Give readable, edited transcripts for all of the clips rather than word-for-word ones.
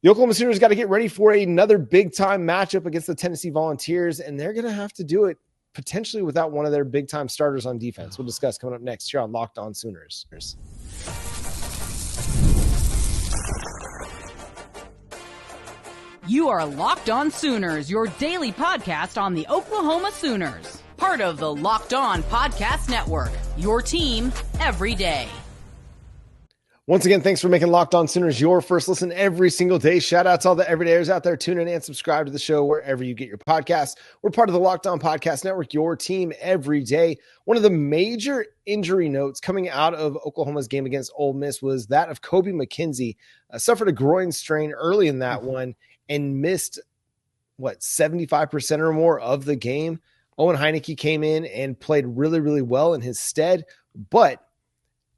The Oklahoma Sooners got to get ready for another big-time matchup against the Tennessee Volunteers, and they're going to have to do it potentially without one of their big-time starters on defense. We'll discuss coming up next here on Locked On Sooners. You are Locked On Sooners, your daily podcast on the Oklahoma Sooners. Part of the Locked On Podcast Network, your team every day. Once again, thanks for making Locked On Sooners your first listen every single day. Shout out to all the everydayers out there. Tune in and subscribe to the show wherever you get your podcasts. We're part of the Locked On Podcast Network, your team every day. One of the major injury notes coming out of Oklahoma's game against Ole Miss was that of Kobie McKinzie. Suffered a groin strain early in that one and missed, 75% or more of the game. Owen Heinecke came in and played really, really well in his stead, but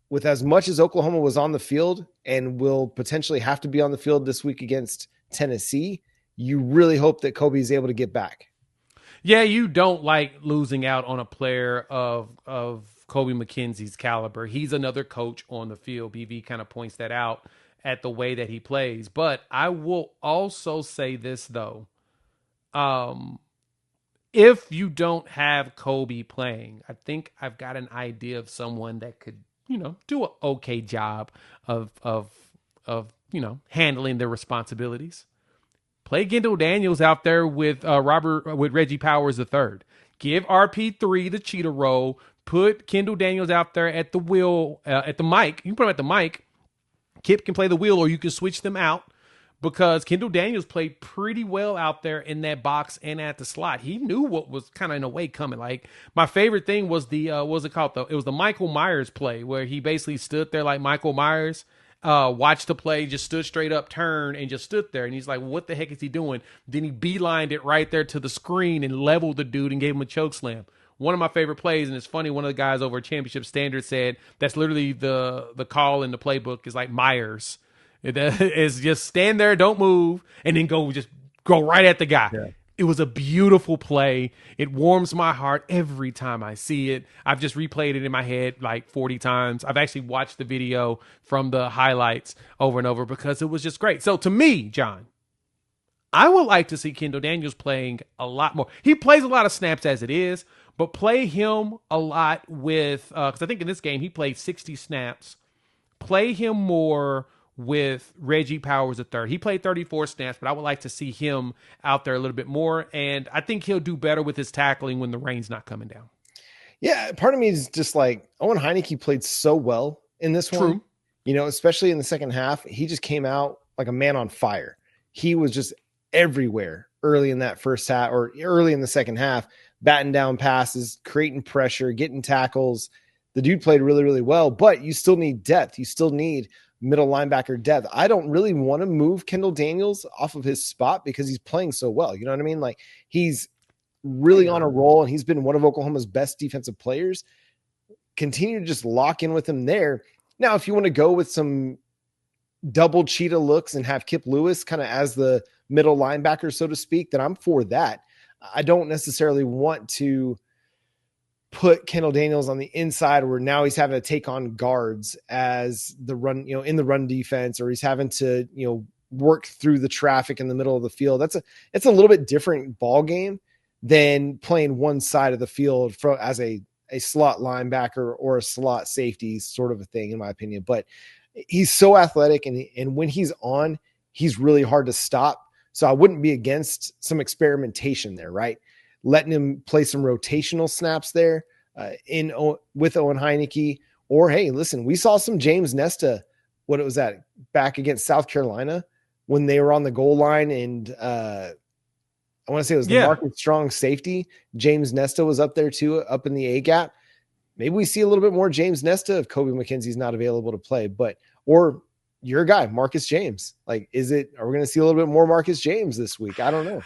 with as much as Oklahoma was on the field and will potentially have to be on the field this week against Tennessee, you really hope that Kobie is able to get back. Yeah, you don't like losing out on a player of Kobie McKinzie's caliber. He's another coach on the field. BV kind of points that out at the way that he plays. But I will also say this, though. If you don't have Kobie playing, I think I've got an idea of someone that could, do an okay job of handling their responsibilities. Play Kendall Daniels out there with Reggie Powers III. Give RP3 the Cheetah role. Put Kendall Daniels out there at the wheel, at the mic. You can put him at the mic. Kip can play the wheel, or you can switch them out, because Kendall Daniels played pretty well out there in that box and at the slot. He knew what was kind of in a way coming. Like, my favorite thing was what was it called though? It was the Michael Myers play, where he basically stood there like Michael Myers, watched the play, just stood straight up, turned, and just stood there. And he's like, what the heck is he doing? Then he beelined it right there to the screen and leveled the dude and gave him a choke slam. One of my favorite plays, and it's funny, one of the guys over at Championship Standard said that's literally the call in the playbook is like Myers. It is just stand there, don't move, and then go right at the guy. Yeah. It was a beautiful play. It warms my heart every time I see it. I've just replayed it in my head like 40 times. I've actually watched the video from the highlights over and over because it was just great. So to me, John, I would like to see Kendall Daniels playing a lot more. He plays a lot of snaps as it is, but play him a lot with, because I think in this game he played 60 snaps. Play him more with Reggie Powers III. He played 34 snaps, but I would like to see him out there a little bit more. And I think he'll do better with his tackling when the rain's not coming down. Yeah, part of me is just like, Owen Heinecke played so well in this one. True. Especially in the second half, he just came out like a man on fire. He was just everywhere early in that first half or early in the second half, batting down passes, creating pressure, getting tackles. The dude played really, really well, but you still need depth. You still need middle linebacker depth. I don't really want to move Kendall Daniels off of his spot because he's playing so well. You know what I mean? Like, he's really on a roll and he's been one of Oklahoma's best defensive players. Continue to just lock in with him there. Now, if you want to go with some double Cheetah looks and have Kip Lewis kind of as the middle linebacker, so to speak, then I'm for that. I don't necessarily want to put Kendall Daniels on the inside where now he's having to take on guards as the run, in the run defense, or he's having to, work through the traffic in the middle of the field. It's a little bit different ball game than playing one side of the field as a slot linebacker or a slot safety sort of a thing, in my opinion. But he's so athletic, and when he's on, he's really hard to stop. So I wouldn't be against some experimentation there, right? Letting him play some rotational snaps there with Owen Heinecke. Or, hey, listen, we saw some James Nesta, back against South Carolina when they were on the goal line, and I want to say it was the Marcus Strong safety. James Nesta was up there too, up in the A gap. Maybe we see a little bit more James Nesta if Kobie McKinzie's not available to play, or your guy, Marcus James. Like, are we going to see a little bit more Marcus James this week? I don't know.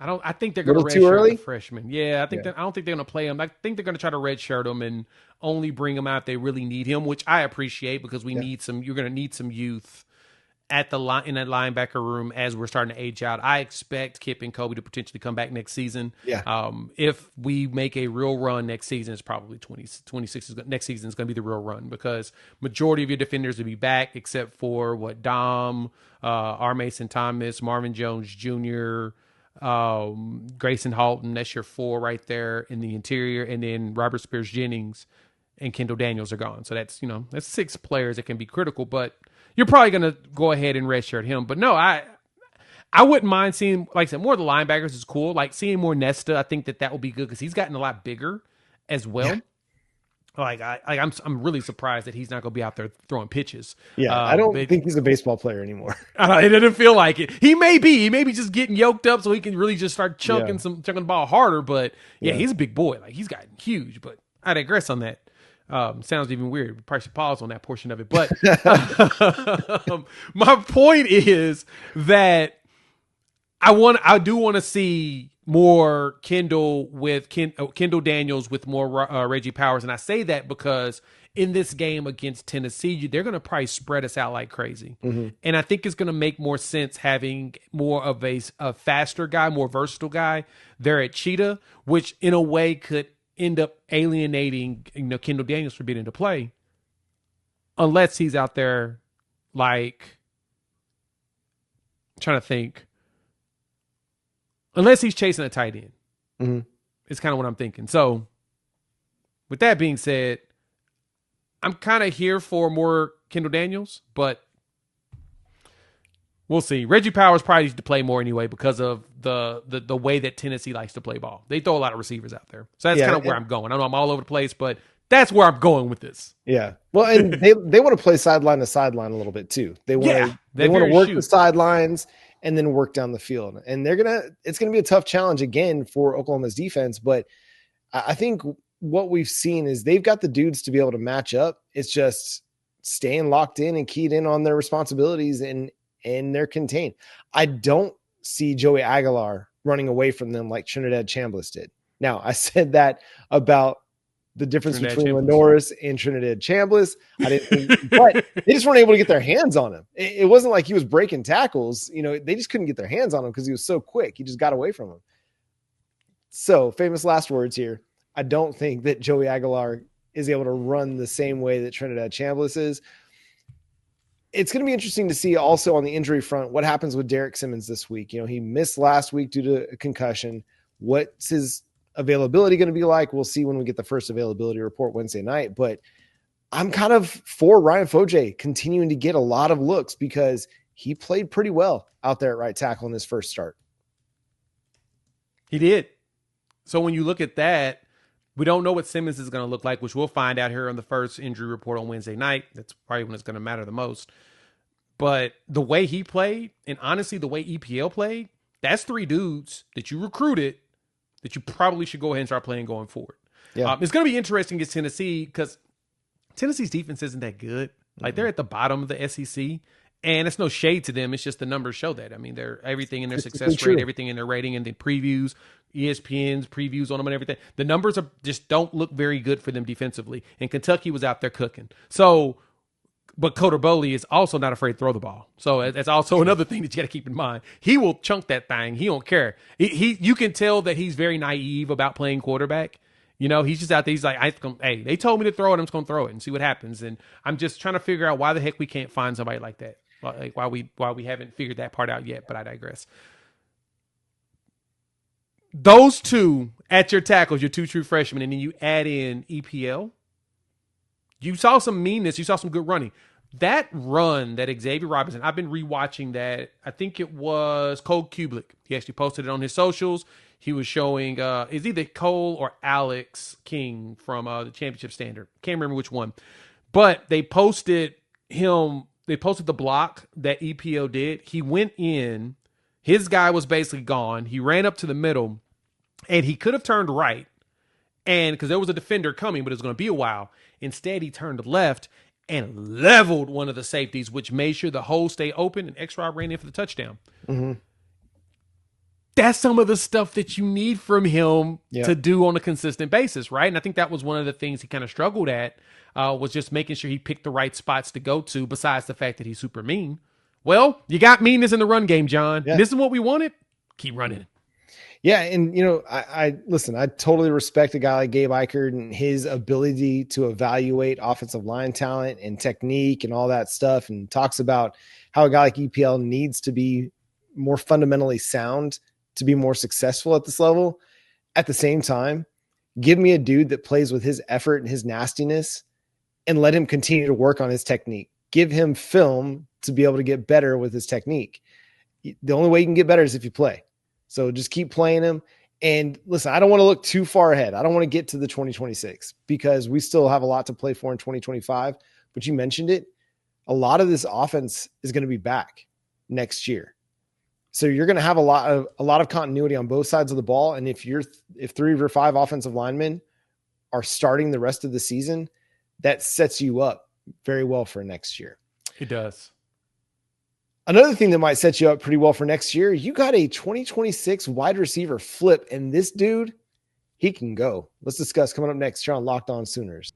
I think they're going to redshirt the freshman. Yeah, I don't think they're going to play him. I think they're going to try to redshirt him and only bring him out if they really need him, which I appreciate because we need some. You're going to need some youth at the line in that linebacker room as we're starting to age out. I expect Kip and Kobie to potentially come back next season. Yeah. If we make a real run next season, it's probably 26. Next season is going to be the real run because majority of your defenders will be back except for Dom, R. Mason Thomas, Marvin Jones Jr., Grayson Halton. That's your 4 right there in the interior, and then Robert Spears Jennings and Kendall Daniels are gone. So that's 6 players that can be critical, but you're probably going to go ahead and redshirt him. But no, I wouldn't mind seeing, like I said, more of the linebackers is cool. Like seeing more Nesta, I think that will be good because he's gotten a lot bigger as well. Yeah. I'm really surprised that he's not going to be out there throwing pitches. Yeah, I don't think he's a baseball player anymore. It doesn't feel like it. He may be just getting yoked up so he can really just start chunking the ball harder. But yeah, he's a big boy. Like he's gotten huge. But I digress on that. Sounds even weird. We probably should pause on that portion of it. But my point is that I do want to see more Kendall with Kendall Daniels with more Reggie Powers. And I say that because in this game against Tennessee, they're going to probably spread us out like crazy. Mm-hmm. And I think it's going to make more sense having more of a faster guy, more versatile guy there at Cheetah, which in a way could end up alienating Kendall Daniels for being into play unless he's out there like I'm trying to think unless he's chasing a tight end. Mm-hmm. It's kind of what I'm thinking. So with that being said, I'm kind of here for more Kendall Daniels, but we'll see. Reggie Powers probably needs to play more anyway because of the way that Tennessee likes to play ball. They throw a lot of receivers out there. So that's kind of where I'm going. I know I'm all over the place, but that's where I'm going with this. Yeah. Well, and they want to play sideline to sideline a little bit too. They want to work the sidelines and then work down the field. And it's going to be a tough challenge again for Oklahoma's defense. But I think what we've seen is they've got the dudes to be able to match up. It's just staying locked in and keyed in on their responsibilities and they're contained. I don't see Joey Aguilar running away from them like Trinidad Chambliss did. Now, I said that about the difference between Lenoris and Trinidad Chambliss. I didn't think, but they just weren't able to get their hands on him. It wasn't like he was breaking tackles. They just couldn't get their hands on him because he was so quick. He just got away from him. So, famous last words here. I don't think that Joey Aguilar is able to run the same way that Trinidad Chambliss is. It's going to be interesting to see also on the injury front what happens with Derek Simmons this week. He missed last week due to a concussion. What's his availability going to be like? We'll see when we get the first availability report Wednesday night. But I'm kind of for Ryan Fodje continuing to get a lot of looks because he played pretty well out there at right tackle in his first start. He did. So when you look at that, we don't know what Simmons is going to look like, which we'll find out here on the first injury report on Wednesday night. That's probably when it's going to matter the most. But the way he played, and honestly, the way EPL played, that's 3 dudes that you recruited that you probably should go ahead and start playing going forward. Yeah. It's going to be interesting against Tennessee because Tennessee's defense isn't that good. Like they're at the bottom of the SEC, and it's no shade to them. It's just the numbers show that. I mean, they're everything in their success rate, everything in their rating, and the previews, ESPN's previews on them and everything. The numbers just don't look very good for them defensively. And Kentucky was out there cooking. So, but Coder Bowley is also not afraid to throw the ball. So that's also another thing that you got to keep in mind. He will chunk that thing. He don't care. You can tell that he's very naive about playing quarterback. He's just out there. He's like, hey, they told me to throw it. I'm just going to throw it and see what happens. And I'm just trying to figure out why the heck we can't find somebody like that. Like why we haven't figured that part out yet, but I digress. Those 2 at your tackles, your 2 true freshmen, and then you add in EPL. You saw some meanness. You saw some good running. That run that Xavier Robinson, I've been rewatching that. I think it was Cole Kublik. He actually posted it on his socials. He was showing is either Cole or Alex King from the Championship Standard. Can't remember which one. But they posted him. They posted the block that EPO did. He went in. His guy was basically gone. He ran up to the middle, and he could have turned right, and because there was a defender coming, but it was going to be a while. Instead, he turned left and leveled one of the safeties, which made sure the hole stayed open, and X-Rod ran in for the touchdown. Mm-hmm. That's some of the stuff that you need from him to do on a consistent basis, right? And I think that was one of the things he kind of struggled at, was just making sure he picked the right spots to go to, besides the fact that he's super mean. Well, you got meanness in the run game, John. Yeah. This is what we wanted. Keep running. Yeah, and I listen, I totally respect a guy like Gabe Eichert and his ability to evaluate offensive line talent and technique and all that stuff, and talks about how a guy like EPL needs to be more fundamentally sound to be more successful at this level. At the same time, give me a dude that plays with his effort and his nastiness and let him continue to work on his technique. Give him film to be able to get better with his technique. The only way you can get better is if you play. So just keep playing him. And listen, I don't want to look too far ahead. I don't want to get to the 2026 because we still have a lot to play for in 2025. But you mentioned it. A lot of this offense is going to be back next year. So you're going to have a lot of continuity on both sides of the ball. And if 3 of your 5 offensive linemen are starting the rest of the season, that sets you up very well for next year. It does. Another thing that might set you up pretty well for next year, you got a 2026 wide receiver flip, and this dude, he can go. Let's discuss coming up next here on Locked On Sooners.